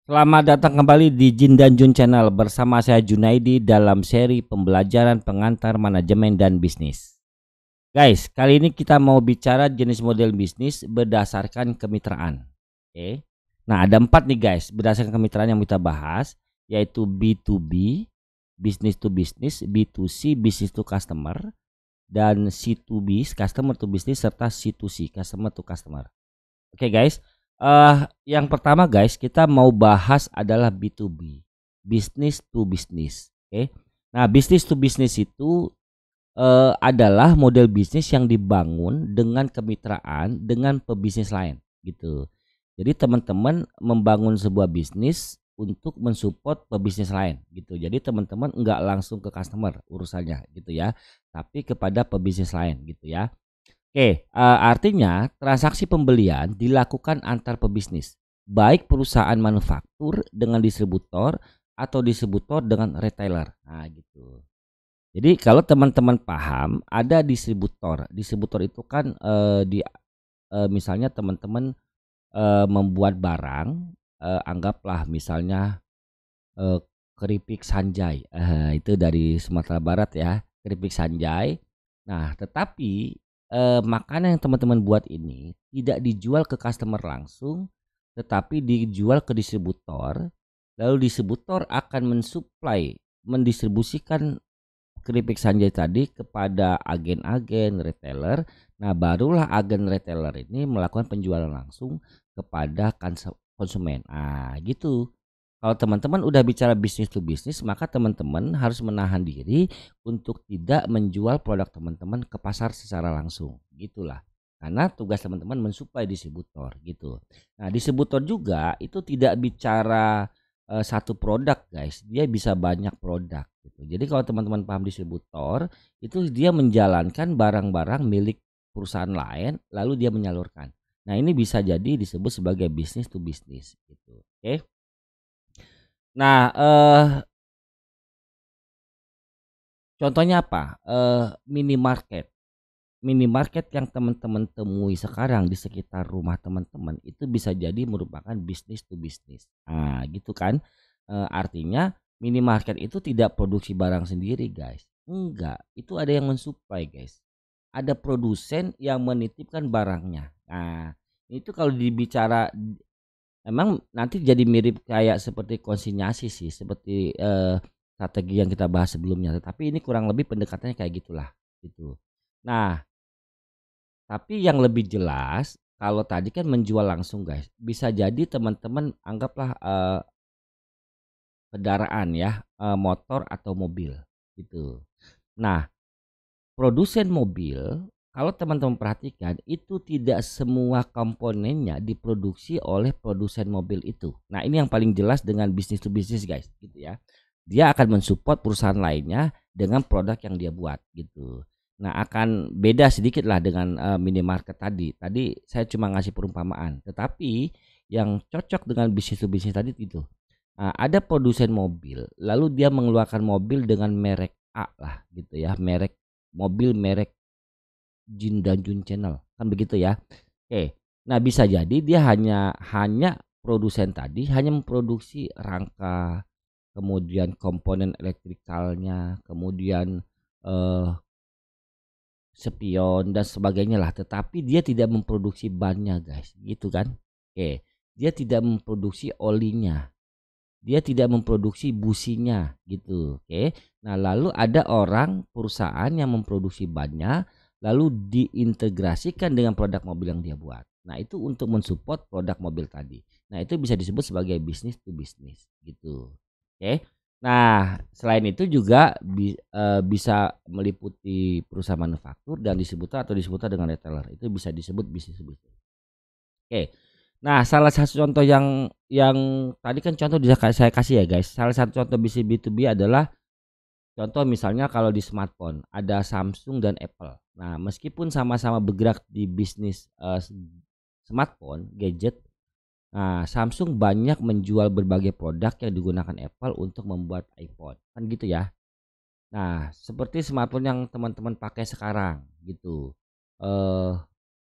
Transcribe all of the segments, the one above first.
Selamat datang kembali di Jin dan Jun Channel bersama saya Junaidi dalam seri pembelajaran pengantar manajemen dan bisnis. Guys, kali ini kita mau bicara jenis model bisnis berdasarkan kemitraan. Oke. Nah, ada 4 nih guys, berdasarkan kemitraan yang kita bahas, yaitu B2B, business to business, B2C, business to customer, dan C2B, customer to business, serta C2C, customer to customer. Oke guys, yang pertama guys, kita mau bahas adalah B2B, business to business. Oke. Nah, business to business itu adalah model bisnis yang dibangun dengan kemitraan dengan pebisnis lain gitu. Jadi teman-teman membangun sebuah bisnis untuk mensupport pebisnis lain gitu. Jadi teman-teman enggak langsung ke customer urusannya gitu ya, tapi kepada pebisnis lain gitu ya. Oke, artinya transaksi pembelian dilakukan antar pebisnis, baik perusahaan manufaktur dengan distributor atau distributor dengan retailer. Nah, gitu. Jadi kalau teman-teman paham, ada distributor. Distributor itu kan misalnya teman-teman membuat barang, anggaplah misalnya eh, keripik Sanjay. Itu dari Sumatera Barat ya, keripik Sanjay. Nah, tetapi makanan yang teman-teman buat ini tidak dijual ke customer langsung, tetapi dijual ke distributor. Lalu distributor akan mensuplai, mendistribusikan keripik Sanjay tadi kepada agen-agen retailer. Nah, barulah agen retailer ini melakukan penjualan langsung kepada konsumen. Ah, gitu. Kalau teman-teman udah bicara bisnis to bisnis, maka teman-teman harus menahan diri untuk tidak menjual produk teman-teman ke pasar secara langsung, gitulah. Karena tugas teman-teman mensuplai distributor gitu. Nah, distributor juga itu tidak bicara satu produk guys, dia bisa banyak produk gitu. Jadi kalau teman-teman paham distributor, itu dia menjalankan barang-barang milik perusahaan lain lalu dia menyalurkan. Nah, ini bisa jadi disebut sebagai bisnis to bisnis gitu. Oke. Nah, contohnya apa? Minimarket. Minimarket yang teman-teman temui sekarang di sekitar rumah teman-teman itu bisa jadi merupakan bisnis to bisnis. Nah, gitu kan? Artinya minimarket itu tidak produksi barang sendiri, guys. Enggak, itu ada yang mensuplai, guys. Ada produsen yang menitipkan barangnya. Nah, itu kalau dibicara emang nanti jadi mirip kayak seperti konsinyasi sih, seperti strategi yang kita bahas sebelumnya. Tetapi ini kurang lebih pendekatannya kayak gitulah, gitu. Nah, tapi yang lebih jelas kalau tadi kan menjual langsung guys, bisa jadi teman-teman anggaplah kendaraan ya, motor atau mobil gitu. Nah, produsen mobil kalau teman-teman perhatikan itu tidak semua komponennya diproduksi oleh produsen mobil itu. Nah, ini yang paling jelas dengan bisnis to bisnis guys gitu ya. Dia akan mensupport perusahaan lainnya dengan produk yang dia buat gitu. Nah, akan beda sedikit lah dengan minimarket tadi. Tadi saya cuma ngasih perumpamaan, tetapi yang cocok dengan bisnis to bisnis tadi itu. Nah, ada produsen mobil, lalu dia mengeluarkan mobil dengan merek A lah gitu ya, merek mobil merek Jin dan Jun Channel kan begitu ya. Oke, nah bisa jadi dia hanya produsen tadi hanya memproduksi rangka, kemudian komponen elektrikalnya, kemudian eh, spion dan sebagainya lah, tetapi dia tidak memproduksi bannya guys, gitu kan. Oke, dia tidak memproduksi olinya, dia tidak memproduksi businya gitu. Oke. Nah, lalu ada orang perusahaan yang memproduksi bannya lalu diintegrasikan dengan produk mobil yang dia buat. Nah, itu untuk mensupport produk mobil tadi. Nah, itu bisa disebut sebagai bisnis to bisnis gitu. Oke. Nah, selain itu juga bisa meliputi perusahaan manufaktur dan distributor atau distributor dengan retailer. Itu bisa disebut bisnis to bisnis. Oke. Nah, salah satu contoh yang tadi kan contoh saya kasih ya guys. Salah satu contoh bisnis B2B adalah contoh misalnya kalau di smartphone ada Samsung dan Apple. Nah, meskipun sama-sama bergerak di bisnis smartphone, gadget. Nah, Samsung banyak menjual berbagai produk yang digunakan Apple untuk membuat iPhone. Kan gitu ya. Nah, seperti smartphone yang teman-teman pakai sekarang gitu. Eh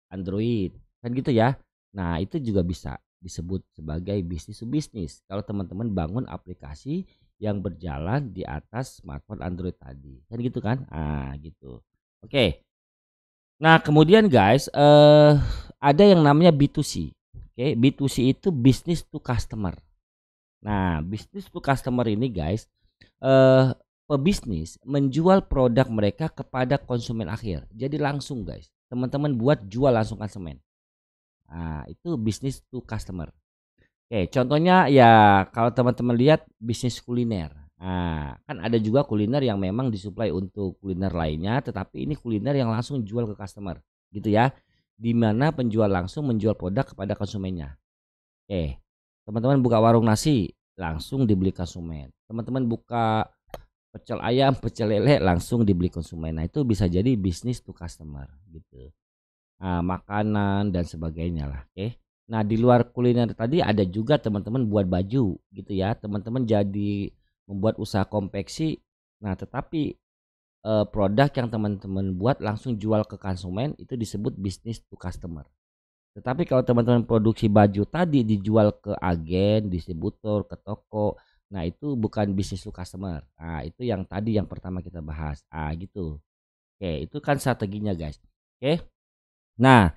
Android kan gitu ya. Nah, itu juga bisa. disebut sebagai bisnis to bisnis. Kalau teman-teman bangun aplikasi yang berjalan di atas smartphone Android tadi, kan gitu kan? Ah, gitu. Oke. Nah, kemudian guys, ada yang namanya B2C. Oke, B2C itu business to customer. Nah, business to customer ini guys, pebisnis menjual produk mereka kepada konsumen akhir. Jadi langsung guys, teman-teman buat jual langsung konsumen. Nah, itu business to customer. Oke, contohnya ya kalau teman-teman lihat bisnis kuliner. Nah, kan ada juga kuliner yang memang disuplai untuk kuliner lainnya, tetapi ini kuliner yang langsung jual ke customer, gitu ya. Di mana penjual langsung menjual produk kepada konsumennya. Oke, teman-teman buka warung nasi, langsung dibeli konsumen. Teman-teman buka pecel ayam, pecel lele, langsung dibeli konsumen. Nah, itu bisa jadi bisnis to customer, gitu. Makanan dan sebagainya lah. Oke. Nah, di luar kuliner tadi ada juga teman-teman buat baju gitu ya. Teman-teman jadi membuat usaha konveksi. Nah, tetapi produk yang teman-teman buat langsung jual ke konsumen itu disebut business to customer. Tetapi kalau teman-teman produksi baju tadi dijual ke agen, distributor, ke toko, nah itu bukan business to customer. Nah, itu yang tadi yang pertama kita bahas. Gitu. Oke, itu kan strateginya, guys. Oke. Nah,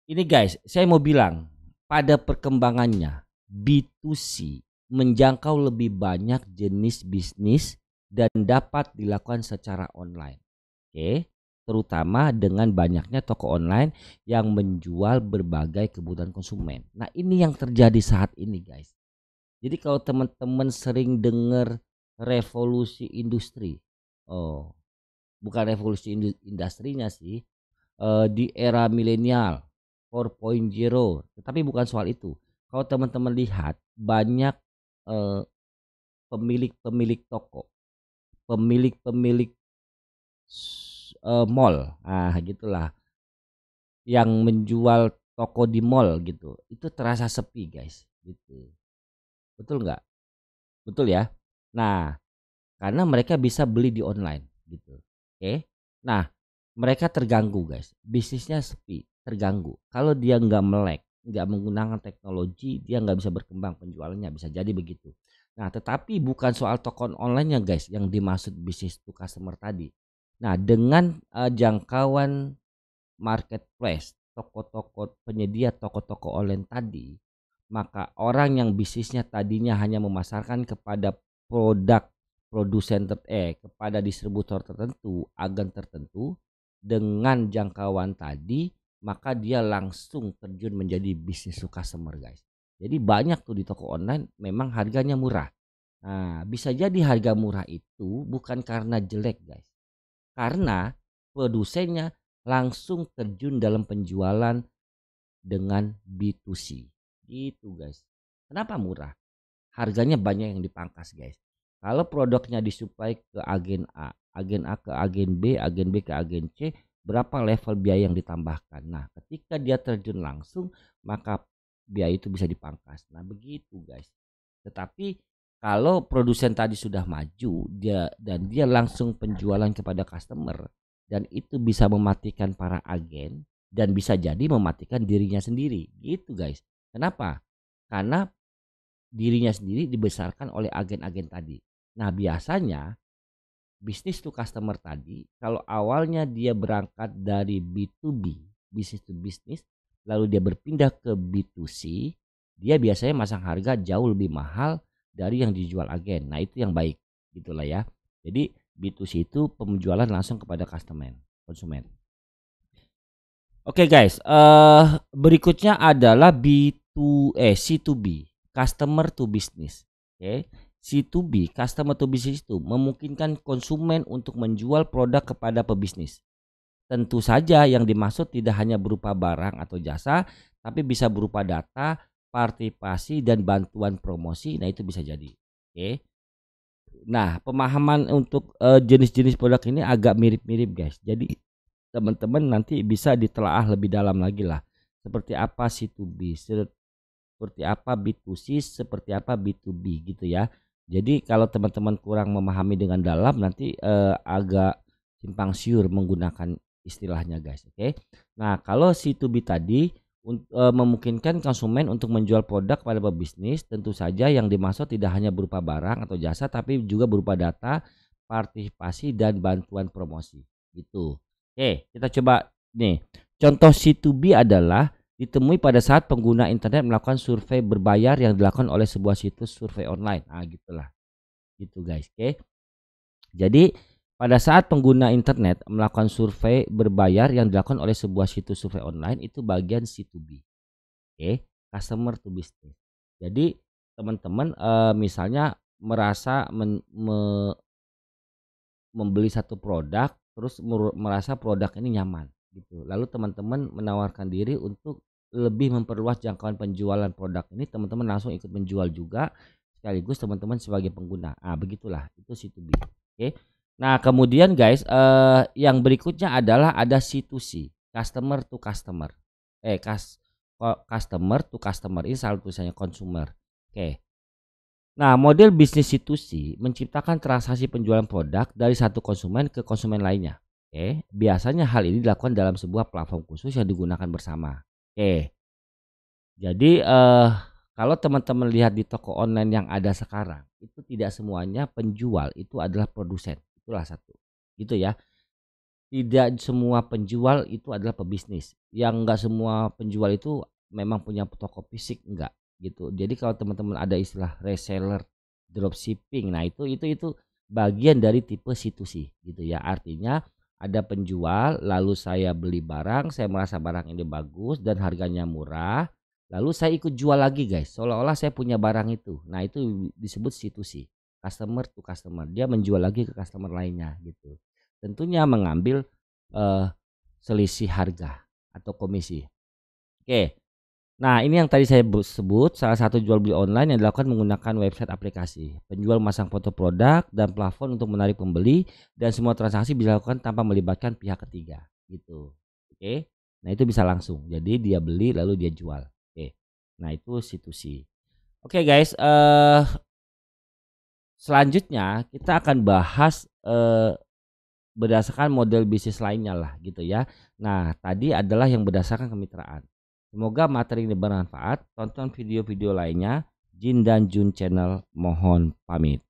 ini guys, saya mau bilang pada perkembangannya B2C menjangkau lebih banyak jenis bisnis dan dapat dilakukan secara online. Oke, terutama dengan banyaknya toko online yang menjual berbagai kebutuhan konsumen. Nah, ini yang terjadi saat ini guys. Jadi kalau teman-teman sering dengar revolusi industri, oh, bukan revolusi industrinya sih, di era milenial 4.0, tetapi bukan soal itu. Kalau teman-teman lihat banyak eh, pemilik-pemilik toko, pemilik-pemilik mall, gitulah, yang menjual toko di mall gitu, itu terasa sepi guys, gitu. Betul nggak? Betul ya. Nah, karena mereka bisa beli di online gitu. Oke. Nah, mereka terganggu guys. Bisnisnya sepi, terganggu. Kalau dia nggak melek, nggak menggunakan teknologi, dia nggak bisa berkembang penjualannya, bisa jadi begitu. Nah, tetapi bukan soal toko online-nya guys yang dimaksud bisnis to customer tadi. Nah, dengan jangkauan marketplace, toko-toko penyedia toko-toko online tadi, maka orang yang bisnisnya tadinya hanya memasarkan kepada produk kepada distributor tertentu, agen tertentu dengan jangkauan tadi, maka dia langsung terjun menjadi bisnis to customer guys. Jadi banyak tuh di toko online memang harganya murah. Nah, bisa jadi harga murah itu bukan karena jelek guys. Karena produsennya langsung terjun dalam penjualan dengan B2C. Gitu guys. Kenapa murah? Harganya banyak yang dipangkas guys. Kalau produknya disuplai ke agen A ke agen B ke agen C, berapa level biaya yang ditambahkan. Nah, ketika dia terjun langsung, maka biaya itu bisa dipangkas. Nah, begitu guys. Tetapi kalau produsen tadi sudah maju, dia langsung penjualan kepada customer, dan itu bisa mematikan para agen dan bisa jadi mematikan dirinya sendiri. Gitu guys. Kenapa? Karena dirinya sendiri dibesarkan oleh agen-agen tadi. Nah, biasanya bisnis to customer tadi, kalau awalnya dia berangkat dari B2B, bisnis to bisnis, lalu dia berpindah ke B2C, dia biasanya masang harga jauh lebih mahal dari yang dijual agen. Nah, itu yang baik, gitulah ya. Jadi B2C itu penjualan langsung kepada konsumen. Oke guys, berikutnya adalah C2B, customer to business. Oke. C2B, customer to business itu memungkinkan konsumen untuk menjual produk kepada pebisnis. Tentu saja yang dimaksud tidak hanya berupa barang atau jasa, tapi bisa berupa data, partisipasi dan bantuan promosi. Nah, itu bisa jadi. Oke. Nah, pemahaman untuk jenis-jenis produk ini agak mirip-mirip guys. Jadi teman-teman nanti bisa ditelaah lebih dalam lagi lah. Seperti apa C2B, seperti apa B2C, seperti apa B2B gitu ya. Jadi kalau teman-teman kurang memahami dengan dalam, nanti agak simpang siur menggunakan istilahnya guys. Oke. Nah, kalau C2B tadi memungkinkan konsumen untuk menjual produk pada pebisnis. Tentu saja yang dimaksud tidak hanya berupa barang atau jasa, tapi juga berupa data, partisipasi, dan bantuan promosi gitu. Oke, kita coba nih. Contoh C2B adalah ditemui pada saat pengguna internet melakukan survei berbayar yang dilakukan oleh sebuah situs survei online. Nah, gitulah. Gitu guys. Oke. Jadi pada saat pengguna internet melakukan survei berbayar yang dilakukan oleh sebuah situs survei online, itu bagian C2B. Oke, customer to business. Jadi teman-teman misalnya merasa membeli satu produk, terus merasa produk ini nyaman gitu. Lalu teman-teman menawarkan diri untuk lebih memperluas jangkauan penjualan produk ini, teman-teman langsung ikut menjual juga sekaligus teman-teman sebagai pengguna. Ah, begitulah itu C2B. Oke. Nah, kemudian guys, yang berikutnya adalah ada C2C, customer to customer. Customer to customer, ini salah tulisannya consumer. Oke. Nah, model bisnis C2C menciptakan transaksi penjualan produk dari satu konsumen ke konsumen lainnya. Oke, biasanya hal ini dilakukan dalam sebuah platform khusus yang digunakan bersama. Oke. Jadi kalau teman-teman lihat di toko online yang ada sekarang, itu tidak semuanya penjual itu adalah produsen. Itulah satu. Gitu ya. Tidak semua penjual itu adalah pebisnis. Yang enggak semua penjual itu memang punya toko fisik, enggak gitu. Jadi kalau teman-teman ada istilah reseller, dropshipping, nah itu bagian dari tipe C2C gitu ya. Artinya ada penjual, lalu saya beli barang, saya merasa barang ini bagus dan harganya murah, lalu saya ikut jual lagi guys, seolah-olah saya punya barang itu. Nah, itu disebut C2C, customer to customer. Dia menjual lagi ke customer lainnya gitu. Tentunya mengambil selisih harga atau komisi. Oke. Nah, ini yang tadi saya sebut salah satu jual beli online yang dilakukan menggunakan website aplikasi. Penjual memasang foto produk dan plafon untuk menarik pembeli, dan semua transaksi bisa dilakukan tanpa melibatkan pihak ketiga gitu. Oke. Nah, itu bisa langsung. Jadi dia beli lalu dia jual. Oke. Nah, itu C2C. Oke guys, selanjutnya kita akan bahas berdasarkan model bisnis lainnya lah gitu ya. Nah, tadi adalah yang berdasarkan kemitraan. Semoga materi ini bermanfaat. Tonton video-video lainnya. Jin dan Jun Channel mohon pamit.